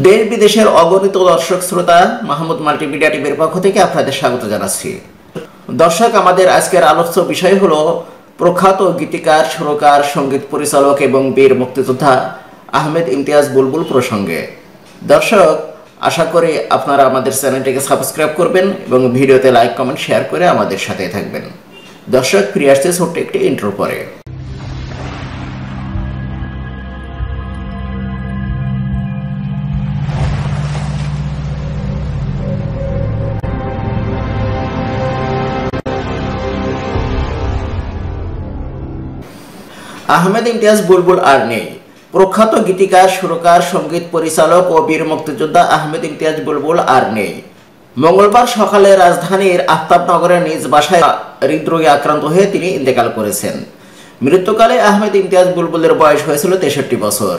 দেশ বিদেশের অগণিত দর্শক শ্রোতা মাহমুদ মাল্টিমিডিয়া টিভির পক্ষ থেকে আপনাদের স্বাগত জানাচ্ছি। দর্শক, আমাদের আজকের আলোচ্য বিষয় হলো প্রখ্যাত গীতিকার, সুরকার, সঙ্গীত পরিচালক এবং বীর মুক্তিযোদ্ধা আহমেদ ইমতিয়াজ বুলবুল প্রসঙ্গে। দর্শক, আশা করি আপনারা আমাদের চ্যানেলটিকে সাবস্ক্রাইব করবেন এবং ভিডিওতে লাইক, কমেন্ট, শেয়ার করে আমাদের সাথে থাকবেন। দর্শক, ফিরে আসছে ছোট্ট একটি ইন্ট্রো পরে। আহমেদ ইমতিয়াজ বুলবুল আর নেই। প্রখ্যাত গীতিকার, সুরকার, সঙ্গীত পরিচালক ও বীর মুক্তিযোদ্ধা আহমেদ ইমতিয়াজ বুলবুল আর নেই। মঙ্গলবার সকালে রাজধানীর আফতাবনগরের নিজ বাসায় হৃদরোগে আক্রান্ত হয়ে তিনি ইন্তেকাল করেছেন। মৃত্যুকালে আহমেদ ইমতিয়াজ বুলবুলের বয়স হয়েছিল 63 বছর।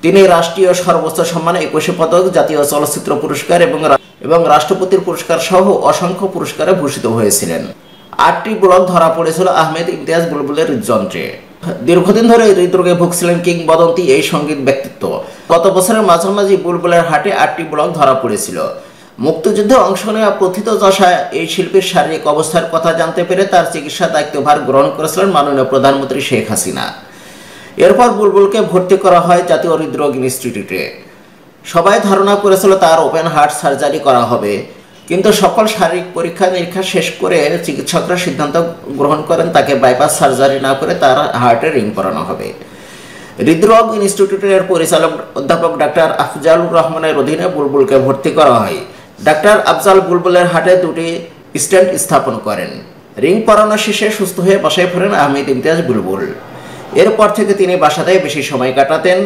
তিনি রাষ্ট্রীয় সর্বোচ্চ সম্মান 21 পদক, জাতীয় চলচ্চিত্র পুরস্কার এবং রাষ্ট্রপতির পুরস্কার সহ অসংখ্য পুরস্কারে ভূষিত হয়েছিলেন। 8টি ব্লক ধরা পড়েছিল আহমেদ ইমতিয়াজ বুলবুলের হৃদযন্ত্রে। দীর্ঘদিন ধরে হৃদরোগে ভুগছিলেন কিংবদন্তি এই সঙ্গীত ব্যক্তিত্ব। গত বছরের মাঝামাঝি বুলবুলের হার্টে 8টি ব্লক ধরা পড়েছিল। মুক্তিযুদ্ধে অংশ নেওয়া প্রথিতযশা এই শিল্পীর শারীরিক অবস্থার কথা জানতে পেরে তার চিকিৎসা দায়িত্বভার গ্রহণ করেছিলেন মাননীয় প্রধানমন্ত্রী শেখ হাসিনা। এরপর বুলবুলকে ভর্তি করা হয় জাতীয় হৃদরোগ ইনস্টিটিউটে। সবাই ধারণা করেছিল তার ওপেন হার্ট সার্জারি করা হবে, কিন্তু সকল শারীরিক পরীক্ষা নিরীক্ষা শেষ করে চিকিৎসকরা সিদ্ধান্ত গ্রহণ করেন তাকে বাইপাস সার্জারি না করে তার হার্টে রিং করানো হবে। হৃদরোগ ইনস্টিটিউটের পরিচালক অধ্যাপক ডাক্তার আফজালুর রহমানের অধীনে বুলবুলকে ভর্তি করা হয়। ডাক্তার আফজাল বুলবুলের হার্টে 2টি স্টেন্ট স্থাপন করেন। রিং পরানো শেষে সুস্থ হয়ে বাসায় ফেরেন আহমেদ ইমতিয়াজ বুলবুল। এরপর থেকে তিনি বাসাতেই বেশি সময় কাটাতেন।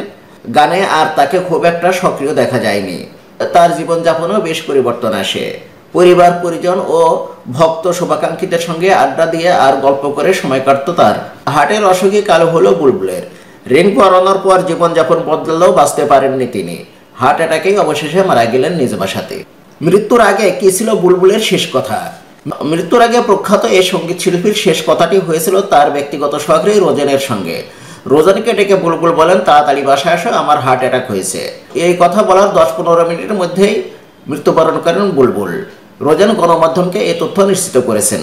গানে আর তাকে খুব একটা সক্রিয় দেখা যায়নি। তার জীবনযাপনেও বেশ পরিবর্তন আসে। পরিবার, পরিজন ও ভক্ত শুভাকাঙ্ক্ষীদের সঙ্গে আড্ডা দিয়ে আর গল্প করে সময় কাটত তার। হার্টের অসুখী কাল হলো বুলবুলের। রিং পরানোর পর জীবনযাপন বদলালেও বাঁচতে পারেননি তিনি। হার্ট অ্যাটাকেই অবশেষে মারা গেলেন নিজ বাসাতে। মৃত্যুর আগে কি ছিল বুলবুলের শেষ কথা? মৃত্যুর আগে প্রখ্যাত এই সঙ্গীত শিল্পীর শেষ কথাটি হয়েছিল তার ব্যক্তিগত সহকারী রোজেনের সঙ্গে। রোজনকে ডেকে বুলবুল বলেন, তাড়াতাড়ি বাসায় আসো, আমার হার্ট অ্যাটাক হয়েছে। এই কথা বলার 10-15 মিনিটের মধ্যেই মৃত্যুবরণ করেন বুলবুল। রোজন গণমাধ্যমকে এই তথ্য নিশ্চিত করেছেন।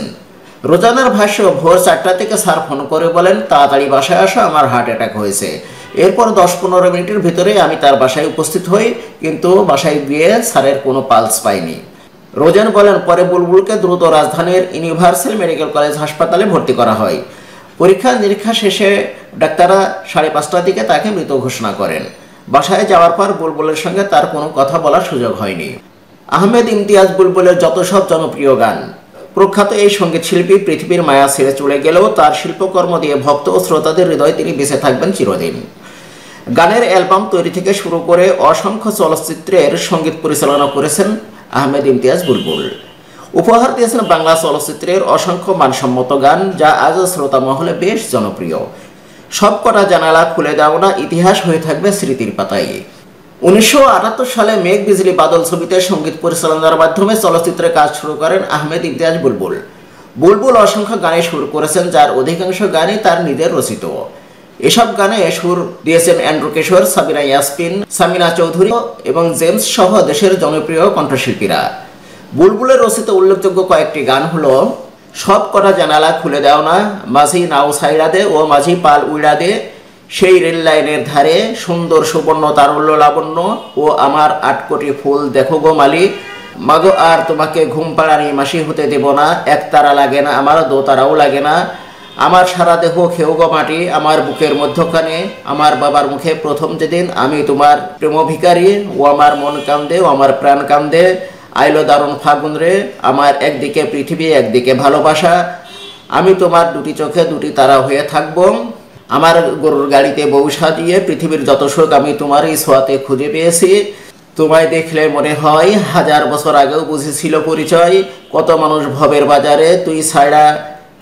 রোজানের ভাষ্য, ভোর 4টা থেকে স্যার ফোন করে বলেন, তাড়াতাড়ি বাসায় আসো, আমার হার্ট অ্যাটাক হয়েছে। এরপর 10-15 মিনিটের ভিতরে আমি তার বাসায় উপস্থিত হই, কিন্তু বাসায় গিয়ে স্যারের কোনো পালস পাইনি। রোজন বলেন, পরে বুলবুলকে দ্রুত রাজধানীর ইউনিভার্সাল মেডিকেল কলেজ হাসপাতালে ভর্তি করা হয়। পরীক্ষা নিরীক্ষা শেষে ডাক্তাররা 5:30টার দিকে তাকে মৃত ঘোষণা করেন। বাসায় যাওয়ার পর বুলবুলের সঙ্গে তার কোনো কথা বলার সুযোগ হয়নি। আহমেদ ইমতিয়াজ বুলবুলের যত সব জনপ্রিয় গান। প্রখ্যাত এই সঙ্গীত শিল্পী পৃথিবীর মায়া ছেড়ে চলে গেলেও তার শিল্পকর্ম দিয়ে ভক্ত ও শ্রোতাদের হৃদয়ে তিনি বেঁচে থাকবেন চিরদিন। গানের অ্যালবাম তৈরি থেকে শুরু করে অসংখ্য চলচ্চিত্রের সঙ্গীত পরিচালনা করেছেন আহমেদ ইমতিয়াজ বুলবুল। উপহার দিয়েছেন বাংলা চলচ্চিত্রের অসংখ্য মানসম্মত গান, যা আজও শ্রোতা মহলে বেশ জনপ্রিয়। সবকটা জানালা খুলে দাও না ইতিহাস হয়ে থাকবে স্মৃতির পাতায়। 1978 সালে মেঘ বিজলি বাদল ছবিতে সঙ্গীত পরিচালনার মাধ্যমে চলচ্চিত্রে কাজ শুরু করেন আহমেদ ইমতিয়াজ বুলবুল। বুলবুল অসংখ্য গানে সুর করেছেন, যার অধিকাংশ গানই তার নিজের রচিত। এসব গানে সুর দিয়েছেন অ্যান্ড্রু কিশোর, সাবিনা ইয়াসমিন, সামিনা চৌধুরী এবং জেমস সহ দেশের জনপ্রিয় কণ্ঠশিল্পীরা। বুলবুলের রচিত উল্লেখযোগ্য কয়েকটি গান হলো সব কটা জানালা খুলে দাও না, মাঝি নাও ছাইড়া দে ও মাঝি পাল উইড়া দে, সেই রেল লাইনের ধারে, সুন্দর সুবর্ণ তারল্য লাবণ্য ও আমার 8 কোটি ফুল দেখো গো মালি, মাগো আর তোমাকে ঘুম পাড়ানি মাসি হতে দেব না, এক তারা লাগে না আমার, 2 তারাও লাগে না, আমার সারা দেহ খেও গো মাটি, আমার বুকের মধ্যখানে, আমার বাবার মুখে প্রথম যেদিন, আমি তোমার প্রেম ভিখারি, ও আমার মন কান্দে ও আমার প্রাণ কান্দে, আইলো দারুণ ফাগুন রে, আমার একদিকে পৃথিবী একদিকে ভালোবাসা, আমি তোমার 2টি চোখে 2টি তারা হয়ে থাকবো, আমার গরুর গাড়িতে বউ সাজিয়ে পৃথিবীর যত সুখ আমি তোমারই ছোঁয়াতে খুঁজে পেয়েছি, তোমায় দেখলে মনে হয় 1000 বছর আগেও বুঝেছিল পরিচয়, কত মানুষ ভবের বাজারে, তুই ছাড়া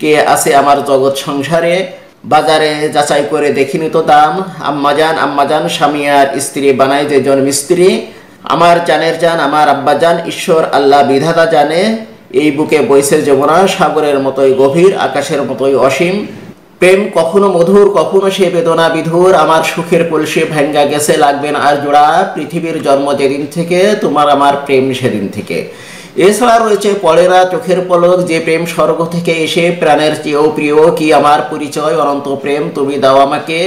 কে আছে আমার জগৎ সংসারে, বাজারে যাচাই করে দেখিনি তো দাম, আম্মাজান স্বামী আর স্ত্রী বানায় যে জন মিস্ত্রি, আমার জানের জান আমার আব্বা জান, ঈশ্বর আল্লাহ বিধাতা জানে, এই বুকে বইছে যমুনা, সাগরের মতোই গভীর, আকাশের মতোই অসীম, প্রেম কখনো মধুর, কখনো সে বেদনা বিধুর। আমার সুখের কলসি ভেঙ্গা গেছে, লাগবে না আর জোড়া। পৃথিবীর জন্ম যেদিন থেকে, তোমার আমার প্রেম সেদিন থেকে। এছাড়া রয়েছে পলেরা চোখের পলক, যে প্রেম স্বর্গ থেকে এসে প্রাণের চেয়েও প্রিয়। কি আমার পরিচয়, অনন্ত প্রেম তুমি দাও আমাকে।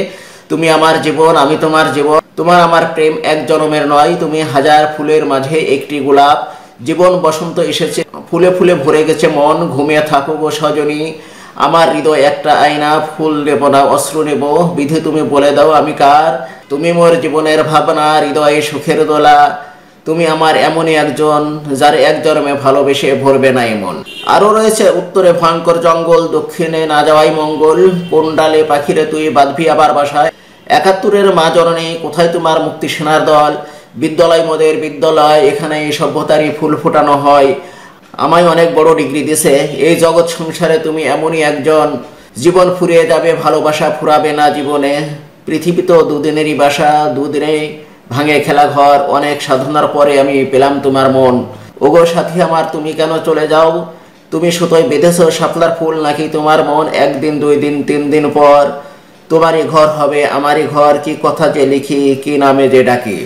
তুমি আমার জীবন, আমি তোমার জীবন। তোমার আমার প্রেম এক জনমের নয়, তুমি হাজার ফুলের মাঝে একটি গোলাপ। জীবন বসন্ত এসেছে, ফুলে ফুলে ভরে গেছে মন। ঘুমিয়ে থাকো গো সজনী, আমার হৃদয় একটা আয়না। ফুল নেব না অশ্রু নেব, বিধি তুমি বলে দাও আমি কার। তুমি মোর জীবনের ভাবনা, হৃদয়ে সুখের দোলা। তুমি আমার এমনই একজন, যার এক জন্মে ভালোবেসে ভরবে না এমন। আরো রয়েছে উত্তরে ভয়ঙ্কর জঙ্গল, দক্ষিণে না যাওয়াই মঙ্গল। কোন ডালে পাখিরে তুই বাঁধবি আবার বাসায়। ৭১-এর মা জননী, কোথায় তোমার মুক্তি সেনার দল। বিদ্যালয় মোদের বিদ্যালয়, এখানে সভ্যতারই ফুল ফোটানো হয়। আমায় অনেক বড় ডিগ্রি দিছে, এই জগৎ সংসারে তুমি এমনই একজন। জীবন ফুরিয়ে যাবে, ভালোবাসা ফুরাবে না জীবনে। পৃথিবী তো দুদিনেরই বাসা, দুদিনে ভাঙে খেলা ঘর। অনেক সাধনার পরে আমি পেলাম তোমার মন। ওগো সাথী আমার, তুমি কেন চলে যাও। তুমি সুতোয় বেঁধেছ শাপলার ফুল, নাকি তোমার মন একদিন ২ দিন ৩ দিন পর তোমারই ঘর হবে আমারই ঘর। কি কথা যে লিখি, কি নামে যে ডাকি।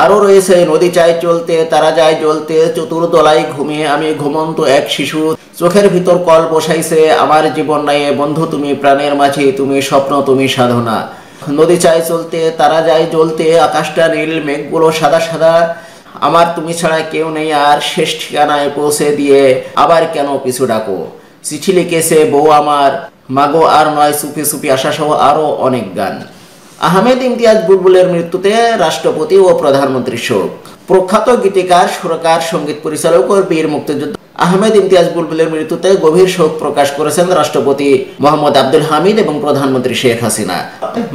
আরো রয়েছে নদী চায় চলতে, তারা যায় জ্বলতে। চতুর্দলায় ঘুমিয়ে আমি ঘুমন্ত এক শিশু। চোখের ভিতর কল বসাইছে আমার জীবন নাই বন্ধু। তুমি প্রাণের মাঝে, তুমি স্বপ্ন, তুমি সাধনা। নদী চায় চলতে, তারা যায় জ্বলতে। আকাশটা নীল, মেঘগুলো সাদা সাদা। আমার তুমি ছাড়া কেউ নেই আর, শেষ ঠিকানায় পৌঁছে দিয়ে আবার কেন পিছু ডাকো। চিঠি লিখেছে বউ আমার, মাগো আর নয় চুপি চুপি আসা সহ আরো অনেক গান। আহমেদ ইমতিয়াজ বুলবুলের মৃত্যুতে রাষ্ট্রপতি ও প্রধানমন্ত্রীর শোক। প্রখ্যাত গীতিকার, সুরকার, সঙ্গীত পরিচালক ও বীর মুক্তিযোদ্ধা আহমেদ ইমতিয়াজ বুলবুলের মৃত্যুতে গভীর শোক প্রকাশ করেছেন রাষ্ট্রপতি মোহাম্মদ আব্দুল হামিদ এবং প্রধানমন্ত্রী শেখ হাসিনা।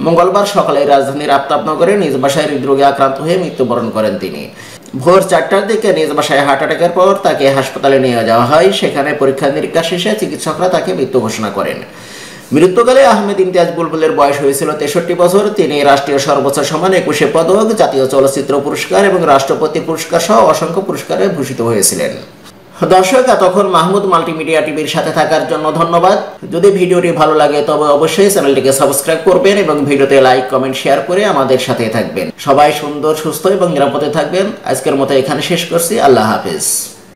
মঙ্গলবার সকালে রাজধানীর আফতাবনগরে নিজ বাসায় হৃদরোগে আক্রান্ত হয়ে মৃত্যুবরণ করেন তিনি। ভোর ৪টার দিকে নিজ বাসায় হার্ট অ্যাটাকের পর তাকে হাসপাতালে নিয়ে যাওয়া হয়। সেখানে পরীক্ষা নিরীক্ষা শেষে চিকিৎসকরা তাকে মৃত্যু ঘোষণা করেন। মৃত্যুকালে আহমেদ ইমতিয়াজ বুলবুলের বয়স হয়েছিল ৬৩ বছর। তিনি রাষ্ট্রীয় সর্বোচ্চ সম্মান ২১ পদক, জাতীয় চলচ্চিত্র পুরস্কার এবং রাষ্ট্রপতি পুরস্কার সহ অসংখ্য পুরস্কারে ভূষিত হয়েছিলেন। দর্শক, এতক্ষণ মাহমুদ মাল্টিমিডিয়া টিভির সাথে থাকার জন্য ধন্যবাদ। যদি ভিডিওটি ভালো লাগে তবে অবশ্যই চ্যানেলটিকে সাবস্ক্রাইব করবেন এবং ভিডিওতে লাইক, কমেন্ট, শেয়ার করে আমাদের সাথে থাকবেন। সবাই সুন্দর, সুস্থ এবং নিরাপদে থাকবেন। আজকের মতো এখানে শেষ করছি। আল্লাহ হাফেজ।